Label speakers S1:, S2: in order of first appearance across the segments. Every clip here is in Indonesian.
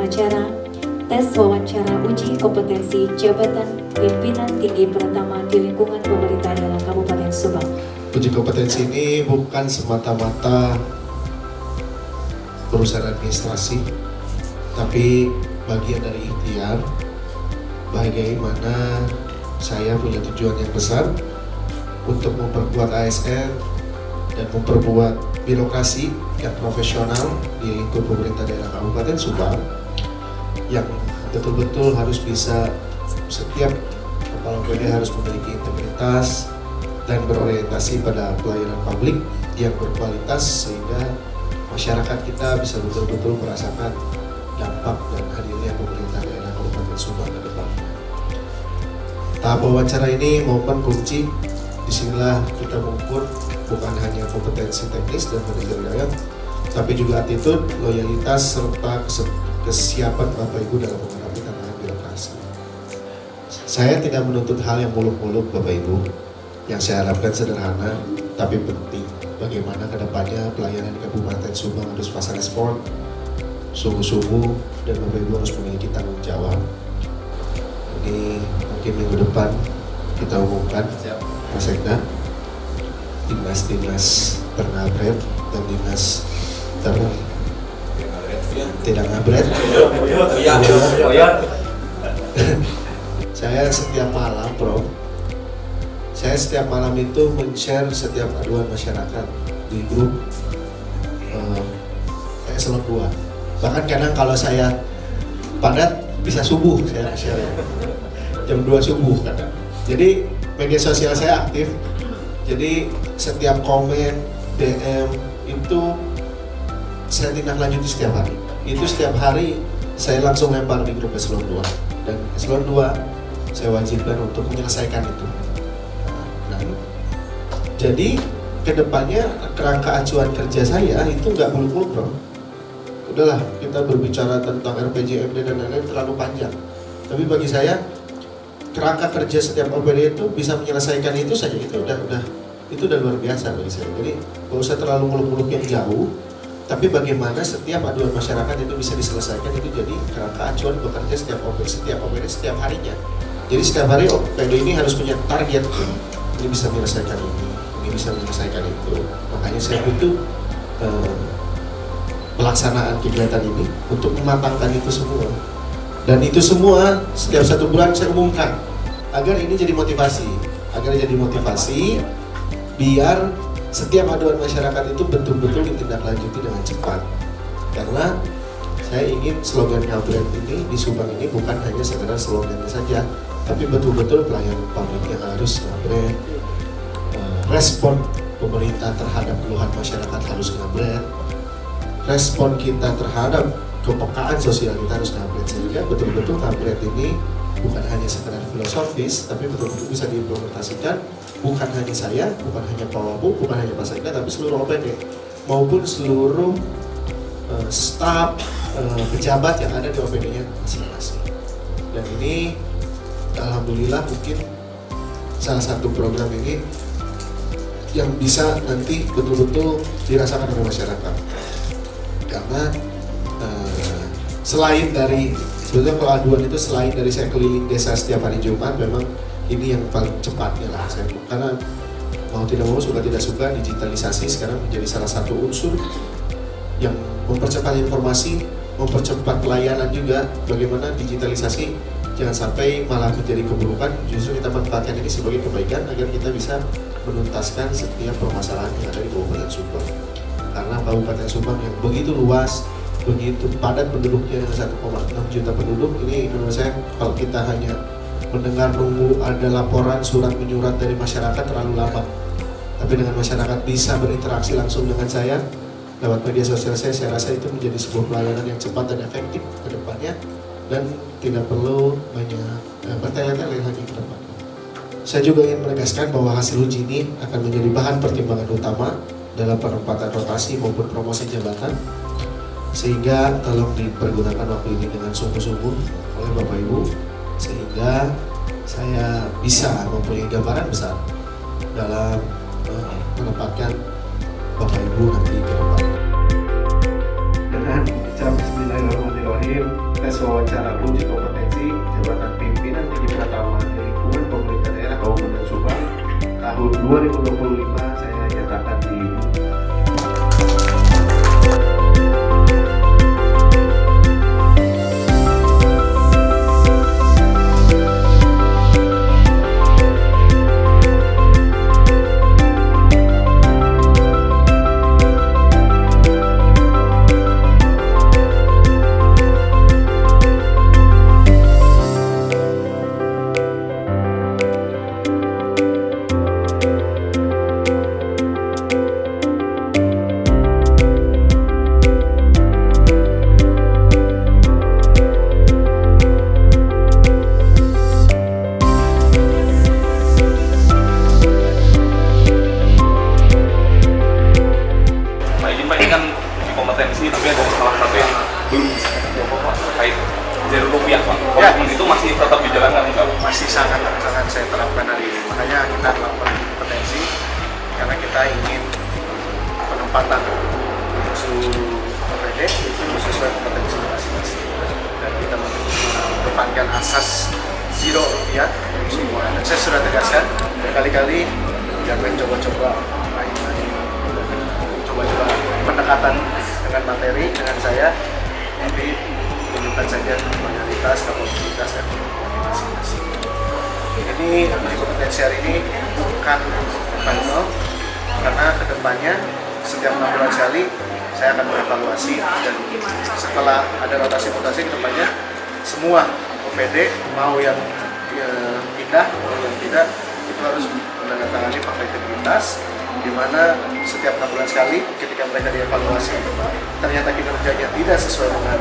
S1: acara tes wawancara uji kompetensi jabatan pimpinan tinggi pertama di lingkungan pemerintah daerah Kabupaten Subang.
S2: Uji kompetensi ini bukan semata-mata urusan administrasi, tapi bagian dari ikhtiar bagaimana saya punya tujuan yang besar untuk memperkuat ASN dan memperkuat birokrasi yang profesional di lingkup pemerintah daerah Kabupaten Subang yang betul-betul harus bisa, setiap kepala OPD harus memiliki integritas dan berorientasi pada pelayanan publik yang berkualitas sehingga masyarakat kita bisa betul-betul merasakan dampak dan hadirnya pemerintah daerah Kabupaten Subang ke depannya. Tahap wawancara ini momen kunci, disinilah kita mengukur bukan hanya kompetensi teknis dan manajerial, tapi juga attitude, loyalitas, serta kesiapan Bapak Ibu dalam menghadapi tantangan birokrasi. Saya tidak menuntut hal yang muluk-muluk Bapak Ibu. Yang saya harapkan sederhana, tapi penting. Bagaimana kedepannya pelayanan di Kabupaten Subang harus fast respon, sungguh-sungguh, dan Bapak Ibu harus memiliki tanggung jawab. Ini mungkin minggu depan kita umumkan, Mas Sekda, dinas-dinas ternabret dan dinas tidak ngabret. Saya setiap malam, Prof, saya setiap malam itu men-share setiap aduan masyarakat di grup eselon 2. Bahkan kadang kalau saya padat bisa subuh saya share, jam 2 subuh kadang. Jadi media sosial saya aktif. Jadi setiap komen, DM itu saya tindak lanjuti setiap hari. Itu setiap hari saya langsung lempar di grup eselon 2. Dan eselon 2 saya wajibkan untuk menyelesaikan itu. Jadi kedepannya kerangka acuan kerja saya itu nggak muluk-muluk, Bro. Udahlah, kita berbicara tentang RPJMD dan lain-lain terlalu panjang. Tapi bagi saya kerangka kerja setiap OPD itu bisa menyelesaikan itu saja, itu udah luar biasa bagi saya. Jadi nggak usah terlalu muluk-muluk yang jauh, tapi bagaimana setiap aduan masyarakat itu bisa diselesaikan, itu jadi kerangka acuan bekerja setiap OPD setiap harinya. Jadi setiap hari OPD ini harus punya target, ini bisa menyelesaikan ini bisa menyelesaikan itu. Makanya saya butuh pelaksanaan kegiatan ini untuk mematangkan itu semua. Dan itu semua setiap 1 bulan saya umumkan agar ini jadi motivasi, biar setiap aduan masyarakat itu betul-betul ditindaklanjuti dengan cepat. Karena saya ingin slogan Ngabret ini di Subang ini bukan hanya sekedar slogannya saja, tapi betul-betul pelayanan publik yang harus ngabret. Respon pemerintah terhadap keluhan masyarakat harus ngabret. Respon kita terhadap kepekaan sosial kita harus ngabret. Sehingga betul-betul ngabret ini bukan hanya sekedar filosofis, tapi betul-betul bisa diimplementasikan. Bukan hanya saya, bukan hanya Pak Wabu, bukan hanya Pak Sekda, tapi seluruh OPD maupun seluruh staf, pejabat yang ada di OPD-nya masing-masing. Dan ini alhamdulillah mungkin salah satu program ini yang bisa nanti betul-betul dirasakan oleh masyarakat. Karena selain dari, sebetulnya kalau aduan itu selain dari saya keliling desa setiap hari Jumat, memang ini yang paling cepatnya lah saya. Karena mau tidak mau, suka tidak suka, digitalisasi sekarang menjadi salah satu unsur yang mempercepat informasi, mempercepat pelayanan juga. Bagaimana digitalisasi jangan sampai malah menjadi keburukan, justru kita manfaatkan ini sebagai kebaikan agar kita bisa menuntaskan setiap permasalahan yang ada di Kabupaten Subang. Karena Kabupaten Subang yang begitu luas, begitu padat penduduknya dengan 1,6 juta penduduk, ini menurut saya kalau kita hanya mendengar nunggu ada laporan surat menyurat dari masyarakat terlalu lama. Tapi dengan masyarakat bisa berinteraksi langsung dengan saya lewat media sosial saya rasa itu menjadi sebuah pelayanan yang cepat dan efektif ke depannya dan tidak perlu banyak bertele-tele lagi ke depan. Saya juga ingin menegaskan bahwa hasil uji ini akan menjadi bahan pertimbangan utama dalam penempatan rotasi maupun promosi jabatan, sehingga tolong dipergunakan waktu ini dengan sungguh-sungguh oleh Bapak Ibu, sehingga saya bisa mempunyai gambaran besar dalam menempatkan Bapak Ibu nanti ke depan. Dengan ucap Bismillahirrahmanirrahim. terakhir tes wawancara uji kompetensi jabatan pimpinan tinggi Pratama di lingkungan pemerintah daerah Kabupaten Subang tahun 2025 saya nyatakan di
S3: kompetensi, tapi ada salah satu yang belum bisa dijawab Pak terkait Rp0 Pak.
S4: Ya,
S3: itu masih tetap dijalankan enggak?
S4: Masih sangat saya terapkan hari ini. Makanya kita melakukan kompetensi karena kita ingin penempatan seluruh OPD itu sesuai kompetensi masing-masing. Dan kita mengedepankan asas zero rupiah untuk semua. Dan saya sudah tegaskan berkali-kali jangan coba-coba main-main, coba-coba pendekatan dengan materi dengan saya, tapi tunjukkan saja loyalitas, kapabilitas dan masing-masing. Ini uji kompetensi hari ini bukan final, karena kedepannya setiap 6 bulan sekali saya akan mengevaluasi, dan setelah ada rotasi-rotasi kedepannya semua OPD mau yang pindah mau yang tidak itu harus menandatangani fakta integritas, di mana setiap 6 bulan sekali ketika mereka dievaluasi ternyata kinerjanya tidak sesuai dengan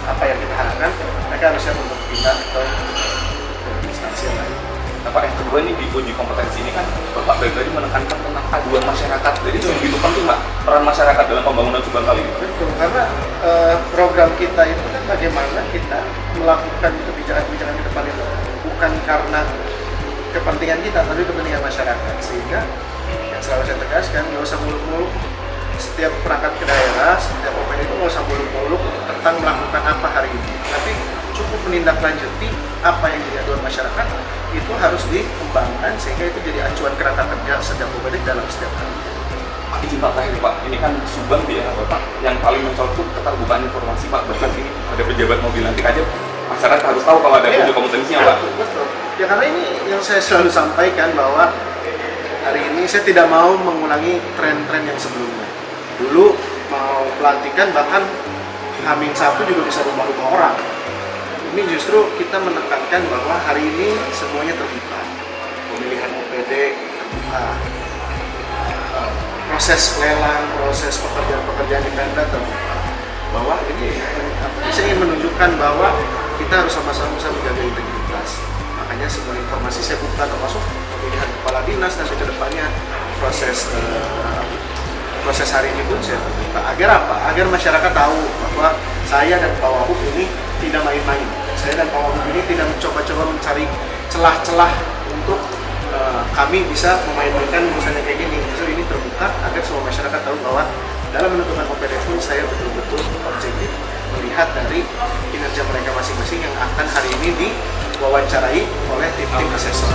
S4: apa yang kita harapkan, mereka harusnya untuk pindah atau ke instansi yang lain.
S3: Nah Pak, yang kedua ini di uji kompetensi ini kan Bapak tadi menekankan tentang aduan masyarakat. Jadi begitu penting Pak peran masyarakat dalam pembangunan Subang kali ini.
S4: Betul, karena program kita itu kan bagaimana kita melakukan kebijakan-kebijakan ke depan itu bukan karena kepentingan kita, tapi kepentingan masyarakat. Sehingga yang selalu saya tegaskan, nggak usah muluk-muluk setiap perangkat ke daerah, setiap OPD itu nggak usah muluk-muluk tentang melakukan apa hari ini, tapi cukup menindaklanjuti apa yang jadi aduan masyarakat itu harus dikembangkan sehingga itu jadi acuan kerangka kerja setiap OPD dalam setiap hari.
S3: Pak, izin Pak terakhir Pak, ini kan Subang di era Bapak yang paling mencolok keterbukaan informasi Pak. Bahkan ini ada pejabat mau dilantik aja, masyarakat harus tahu kalau ada uji kompetensinya Pak.
S4: Betul. Ya karena ini yang saya selalu sampaikan bahwa hari ini saya tidak mau mengulangi tren-tren yang sebelumnya. Dulu mau pelantikan bahkan H-1 juga bisa rumah-rumah orang. Ini justru kita menekankan bahwa hari ini semuanya terbuka. Pemilihan OPD terbuka. Proses lelang, proses pekerjaan-pekerjaan di Pemda terbuka. Bahwa ini saya ingin menunjukkan bahwa kita harus sama-sama bisa menjaga integritas. Makanya semua informasi saya buka termasuk pemilihan kepala dinas dan ke depannya proses hari ini pun saya terbuka. Agar apa? Agar masyarakat tahu bahwa saya dan Pak Wahub ini tidak main-main. Saya dan Pak Wahub ini tidak mencoba-coba mencari celah-celah untuk kami bisa memainkan urusannya kayak gini. Justru ini terbuka agar semua masyarakat tahu bahwa dalam menentukan OPD pun saya betul-betul objektif melihat dari kinerja mereka masing-masing yang akan hari ini diwawancarai oleh tim-tim asesor.